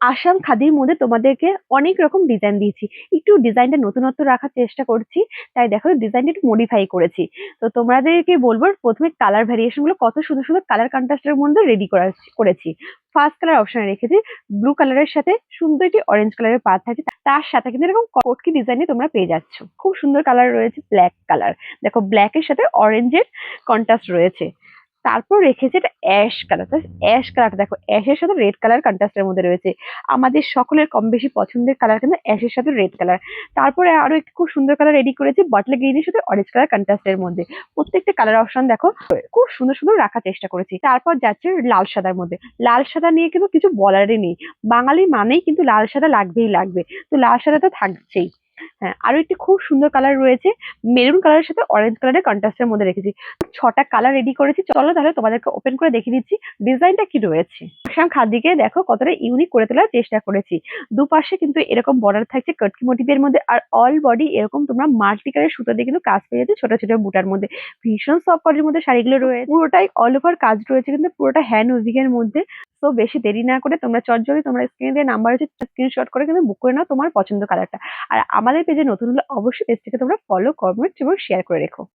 আসাম খাদির মধ্যে তোমাদেরকে অনেক রকম ডিজাইন দিয়েছি। একটু ডিজাইনটা নতুনত্ব রাখার চেষ্টা করছি। তাই দেখো ডিজাইনটা একটু মডিফাই করেছি। তো তোমাদেরকে বলবো প্রথমে কালার ভ্যারিয়েশন গুলো কত সুন্দর সুন্দর কালার কন্ট্রাস্টের মধ্যে রেডি করেছি। ফার্স্ট কালার অপশনে রেখেছি ব্লু কালারের সাথে সুন্দর একটি অরেঞ্জ কালারের পাত থাকে, তার সাথে কিন্তু এরকম কটকি ডিজাইনে তোমরা পেয়ে যাচ্ছ। খুব সুন্দর কালার রয়েছে ব্ল্যাক কালার। দেখো ব্ল্যাকের সাথে অরেঞ্জের কন্ট্রাস্ট রয়েছে। তারপর রেখেছে এটা অ্যাশ কালার। অ্যাশ কালারটা দেখো অ্যাশের সাথে রেড কালার কন্ট্রাস্টের মধ্যে রয়েছে। আমাদের সকলের কম বেশি পছন্দের কালার কিন্তু অ্যাশের সাথে রেড কালার। তারপরে আরো একটি খুব সুন্দর কালার রেডি করেছি বটল গ্রিনের সাথে অরেঞ্জ কালার কন্ট্রাস্টের মধ্যে। প্রত্যেকটা কালার অপশন দেখো খুব সুন্দর সুন্দর রাখার চেষ্টা করেছি। তারপর যাচ্ছে লাল সাদার মধ্যে। লাল সাদা নিয়ে কিন্তু কিছু বলারই নেই, বাঙালি মানেই কিন্তু লাল সাদা লাগবেই লাগবে। তো লাল সাদা তো থাকছেই। হ্যাঁ, আরো একটি খুব সুন্দর কালার রয়েছে মেরুন কালারের সাথে অরেঞ্জ কালারের কন্ট্রাস্টের মধ্যে রেখেছি। 6টা কালার রেডি করেছি। চলো তাহলে তোমাদেরকে ওপেন করে দেখিয়ে দিচ্ছি ডিজাইনটা কি রয়েছে। আসাম খাদিকে দেখো কতটা ইউনিক করে তোলার চেষ্টা করেছি। দুপাশে কিন্তু এরকম বর্ডার থাকছে কটকি মোটিভের মধ্যে, আর অল বডি এরকম তোমরা মাল্টি কালারের সুতো দিয়ে কিন্তু কাজ পেয়ে যাচ্ছে ছোট ছোট বুটার মধ্যে। ভীষণ সফট কোয়ালিটির মধ্যে শাড়িগুলো রয়েছে। পুরোটাই অল ওভার কাজ রয়েছে কিন্তু পুরোটা হ্যান্ড উইভিং এর মধ্যে। তো বেশি দেরি না করে তোমরা চটজলদি তোমরা স্ক্রিনে দিয়ে নাম্বার আছে স্ক্রিনশট করে কিন্তু বুক করে নাও তোমার পছন্দ কালারটা। আর আমাদের পেজে নতুন হলে অবশ্যই পেজটিকে তোমরা ফলো, কমেন্ট এবং শেয়ার করে রেখো।